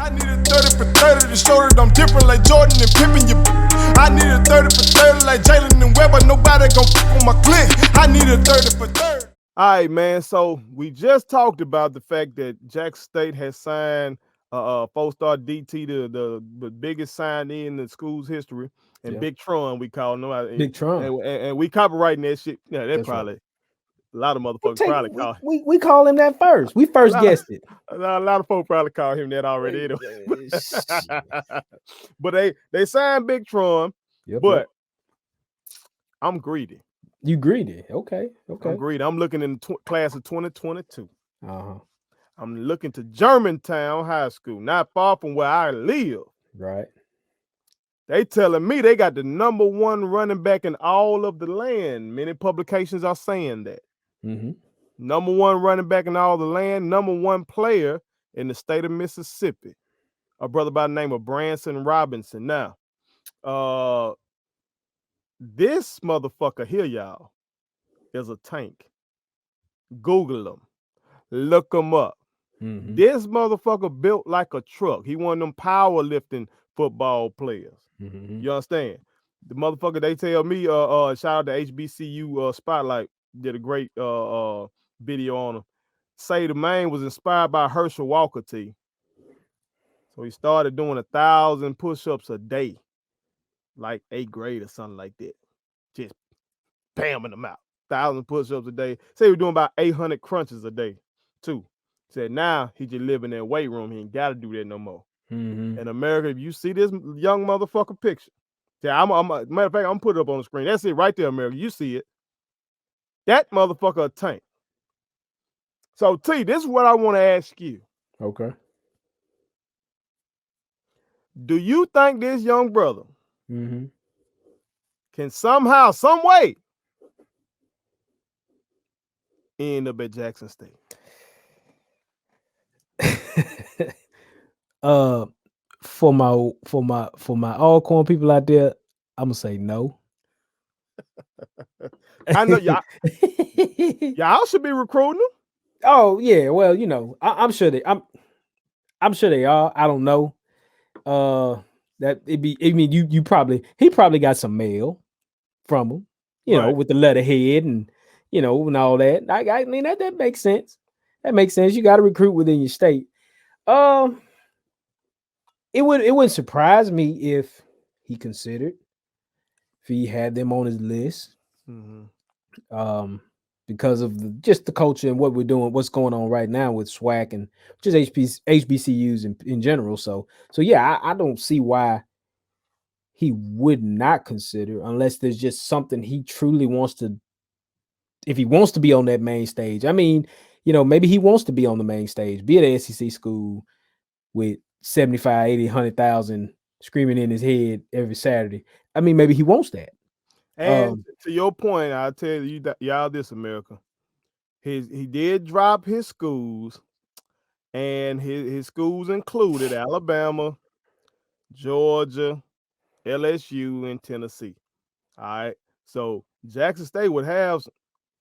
I need a 30 for 30 to show that I'm different like Jordan and Pippen. I need a 30 for 30 like Jalen and Webber. Nobody gon' fuck on my click. I need a 30 for 30. All right, man. So we just talked about the fact that Jackson State has signed a four-star DT, the biggest sign in the school's history, and Big Tron, we call him. Big Tron. And we copywriting that shit. Yeah, that's probably right. A lot of motherfuckers probably call we call him that first. We first guessed it. A lot of folks probably call him that already. But they signed Big Tron. But I'm greedy. You greedy? Okay. I'm greedy. I'm looking in the class of 2022. I'm looking to Germantown High School, not far from where I live. Right. They telling me they got the number one running back in all of the land. Many publications are saying that. Number one running back in all the land, number one player in the state of Mississippi. A brother by the name of Branson Robinson. Now, this motherfucker here, y'all, is a tank. Google him. Look him up. This motherfucker built like a truck. He one of them powerlifting football players. You understand? The motherfucker, they tell me, shout out to HBCU Spotlight, did a great video on him. Say the man was inspired by Herschel Walker T. So he started doing 1,000 push-ups a day, like 8th grade or something like that. Just bamming them out. 1,000 push-ups a day. Say he was doing about 800 crunches a day, too. Said now he just live in that weight room. He ain't got to do that no more. In America, if you see this young motherfucker picture, yeah, matter of fact, I'm putting it up on the screen. That's it right there, America. You see it. That motherfucker a tank. So, T, this is what I want to ask you. Okay. Do you think this young brother can somehow, some way, end up at Jackson State? For my Alcorn people out there, I'm gonna say no. I know y'all should be recruiting them. Oh yeah, well, you know, I'm sure I'm sure they are. I don't know. That he probably got some mail from him, you know, with the letterhead and and all that. I mean that makes sense. That makes sense. You got to recruit within your state. It wouldn't surprise me if he considered, if he had them on his list, because of just the culture and what we're doing, what's going on right now with SWAC and just HBCUs in general. So yeah, I don't see why he would not consider, unless there's just something he truly wants to. If he wants to be on that main stage, I mean, maybe he wants to be on the main stage, be at an SEC school with 75, 80, 100,000 screaming in his head every Saturday. I mean, maybe he wants that. And to your point, I'll tell you that y'all this, America. He did drop his schools, and his schools included Alabama, Georgia, LSU, and Tennessee. All right. So Jackson State would have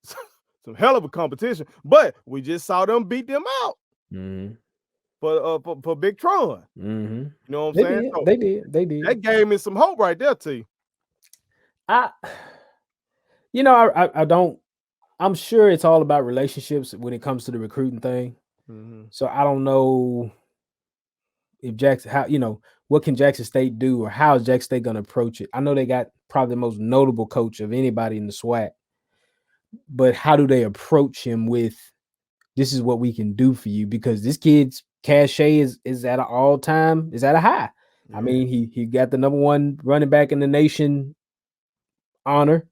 some hell of a competition, but we just saw them beat them out. For Big Tron. You know what I'm saying? They did. That gave me some hope right there, T. I don't. I'm sure it's all about relationships when it comes to the recruiting thing. So I don't know if what can Jackson State do, or how is Jackson State going to approach it? I know they got probably the most notable coach of anybody in the SWAC, but how do they approach him with, this is what we can do for you? Because this kid's cachet is at an all-time, is at a high. I mean, he got the number one running back in the nation honor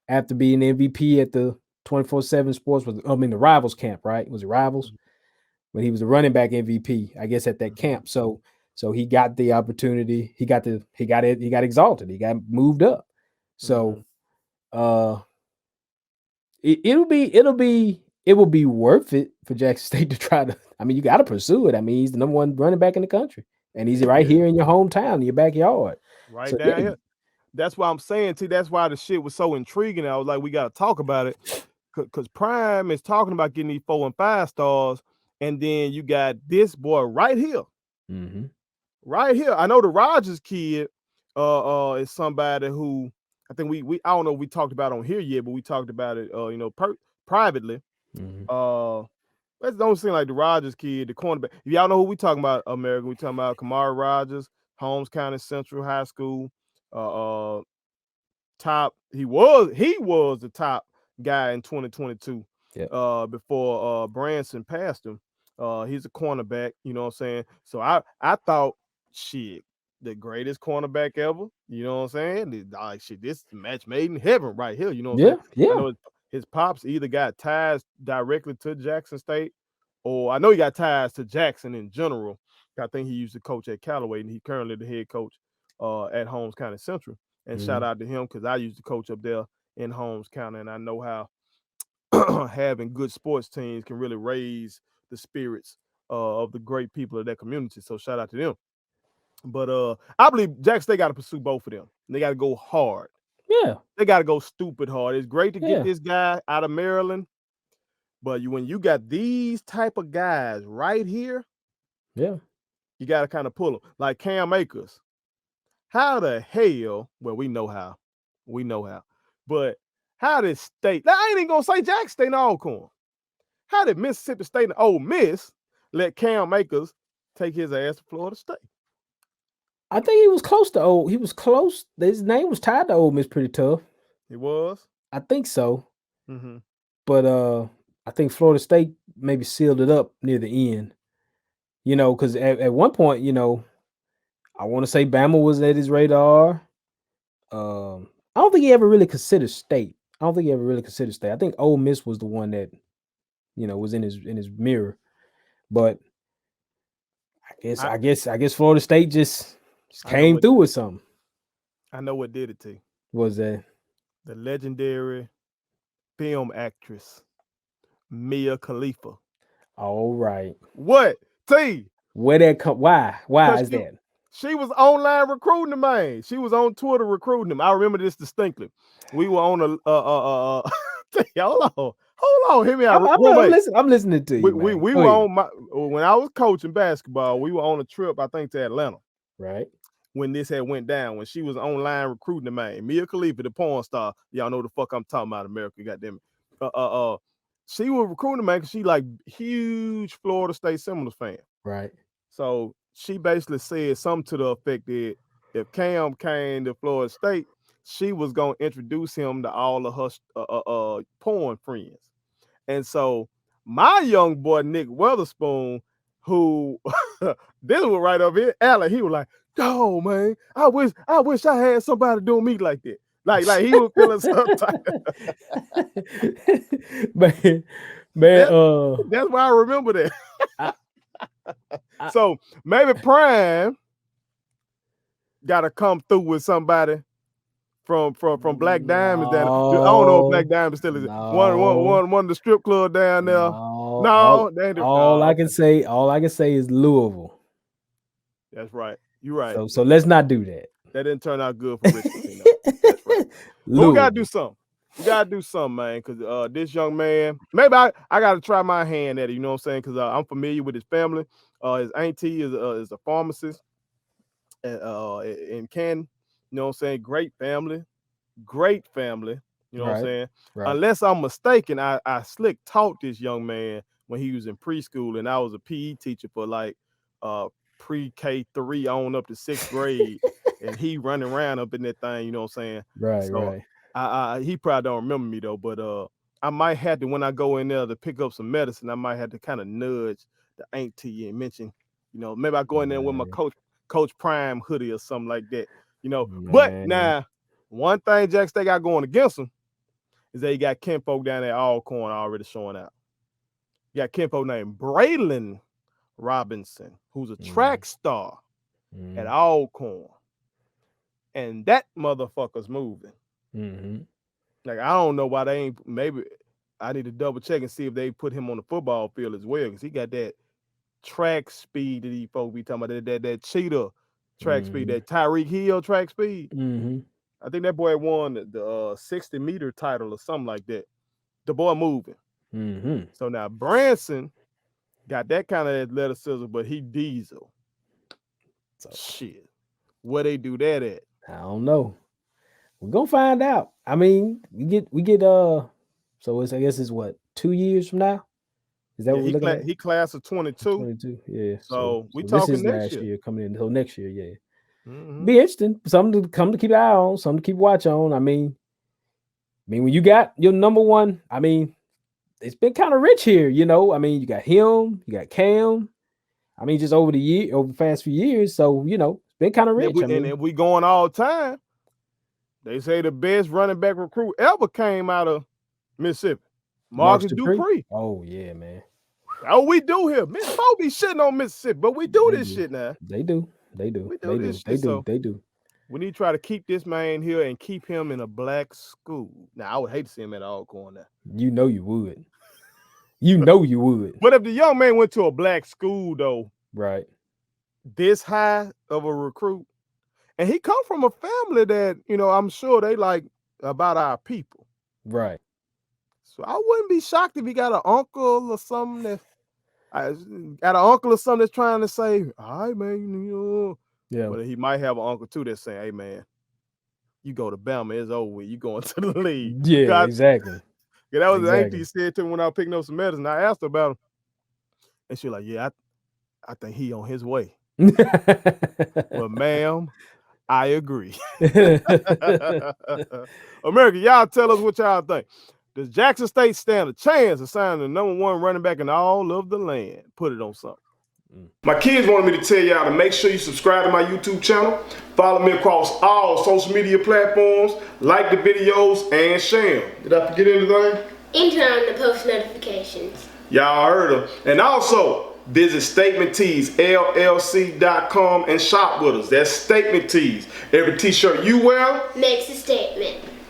after being MVP at the 24/7 Sports, the Rivals camp, right? Was it Rivals? But he was the running back MVP, I guess, at that camp. So he got the opportunity. He got exalted. He got moved up. So it will be worth it for Jackson State to try to. I mean, you got to pursue it. I mean, he's the number one running back in the country, and he's right here in your hometown, in your backyard, right down here. That's why I'm saying, T. That's why the shit was so intriguing. I was like, we got to talk about it, because Prime is talking about getting these 4 and 5 stars, and then you got this boy right here Mm-hmm. Right here, I know the Rogers kid is somebody who I think I don't know if we talked about on here yet, but we talked about it privately. Mm-hmm. That don't seem like the Rogers kid, the cornerback. Y'all know who we talking about, American. We talking about Kamari Rogers, Holmes County Central High School. Top. He was the top guy in 2022. Yep. Before Branson passed him. He's a cornerback. You know what I'm saying? So I thought shit. The greatest cornerback ever. You know what I'm saying? Like shit, this is a match made in heaven right here. You know what I'm saying? Yeah. I know his pops either got ties directly to Jackson State, or I know he got ties to Jackson in general. I think he used to coach at Callaway, and he currently the head coach at Holmes County Central. And shout out to him because I used to coach up there in Holmes County, and I know how having good sports teams can really raise the spirits of the great people of that community. So shout out to them. But I believe Jackson State got to pursue both of them. They got to go hard. Yeah. They got to go stupid hard. It's great to get Yeah. this guy out of Maryland, but when you got these type of guys right here, Yeah. you got to kind of pull them. Like Cam Akers. How the hell? Well, we know how. But how did State? I ain't even gonna say Jackson State and Alcorn. How did Mississippi State and Ole Miss let Cam Akers take his ass to Florida State? I think he was close to old. He was close. His name was tied to Ole Miss pretty tough. It was. I think so. Mm-hmm. But I think Florida State maybe sealed it up near the end. You know, because at one point, you know, I want to say Bama was at his radar. I don't think he ever really considered State. I think Ole Miss was the one that, you know, was in his mirror. But I guess Florida State just came through with something. I know what did it to you. What was that? The legendary film actress Mia Khalifa. All right. What? T. Where that come? Why? Why is that? She was online recruiting the man. She was on Twitter recruiting him. I remember this distinctly. We were on a hold on, hear me out. I'm listening to you, man. We were on when I was coaching basketball, we were on a trip, I think, to Atlanta. Right. When this had went down, when she was online recruiting the man, Mia Khalifa, the porn star. Y'all know the fuck I'm talking about, America, goddamn it. She was recruiting the man because she like huge Florida State Seminoles fan. Right. So she basically said something to the effect that if Cam came to Florida State, she was gonna introduce him to all of her porn friends. And so my young boy Nick Weatherspoon, who this was right up here, Allen, he was like, "Oh man, I wish I had somebody doing me like that." Like he was feeling some type. man, that's why I remember that. So maybe Prime gotta come through with somebody from Black Diamonds down. I don't know if Black Diamond still is one of the strip club down there. No, all I can say is Louisville. That's right. You're right. So let's not do that. That didn't turn out good for Richmond. That's right. But we gotta do something. We gotta do something, man. Because this young man, maybe I gotta try my hand at it. You know what I'm saying? Because I'm familiar with his family. His auntie is a pharmacist in Canton. You know what I'm saying? Great family. You know what I'm saying? Right. Unless I'm mistaken, I slick taught this young man when he was in preschool, and I was a PE teacher for like pre-K 3 on up to 6th grade, and he running around up in that thing. You know what I'm saying? Right. So right. He probably don't remember me though, but I might have to, when I go in there to pick up some medicine, I might have to kind of nudge the auntie and mention, you know, maybe I go in there with my Coach Prime hoodie or something like that, you know. Man. But now, one thing Jackson State got going against him is that he got kinfolk down there Alcorn already showing out. You got kinfolk named Braylon Robinson, who's a track star at Alcorn. And that motherfucker's moving. Like, I don't know why they ain't, maybe I need to double check and see if they put him on the football field as well, because he got that track speed that these folks be talking about, that cheetah track speed, that Tyreek Hill track speed. I think that boy won the 60-meter title or something like that. The boy moving. So now Branson got that kind of athleticism, but he diesel. So shit, where they do that at? I don't know. We're gonna find out. I mean, we get so I guess it's what, 2 years from now? Is that what we're looking at? He class of 22. 22, yeah. So we this talking is next last year coming in. So next year, yeah. Mm-hmm. Be interesting. Something to come to keep an eye on, something to keep watch on. I mean, when you got your number one, I mean, it's been kind of rich here, you know. I mean, you got him, you got Cam. I mean, just over the past few years. So, you know, it's been kind of rich. And if we going all time, they say the best running back recruit ever came out of Mississippi. Marcus Dupree. Oh, yeah, man. Oh, we do here. Miss Forbes be shitting on Mississippi, but we do this shit now. They do. We do. We need to try to keep this man here and keep him in a black school. Now, I would hate to see him at Alcorn now. You know you would. You know you would. But if the young man went to a black school, though, right, this high of a recruit, and he come from a family that, you know, I'm sure they like about our people. Right. So I wouldn't be shocked if he got an uncle or something that's trying to say, all right, man, you know. Yeah. But he might have an uncle too that's saying, hey, man, you go to Bama, it's over with. You going to the league. Yeah, exactly. Yeah, that was the auntie he said to me when I was picking up some medicine. I asked her about him. And she was like, yeah, I think he on his way. Well, ma'am, I agree. America, y'all tell us what y'all think. Does Jackson State stand a chance of signing the number one running back in all of the land? Put it on something. My kids wanted me to tell y'all to make sure you subscribe to my YouTube channel, follow me across all social media platforms, like the videos, and share them. Did I forget anything? And turn on the post notifications. Y'all heard them. And also, visit StatementTeesLLC.com and shop with us. That's Statement Tees. Every t-shirt you wear makes a statement.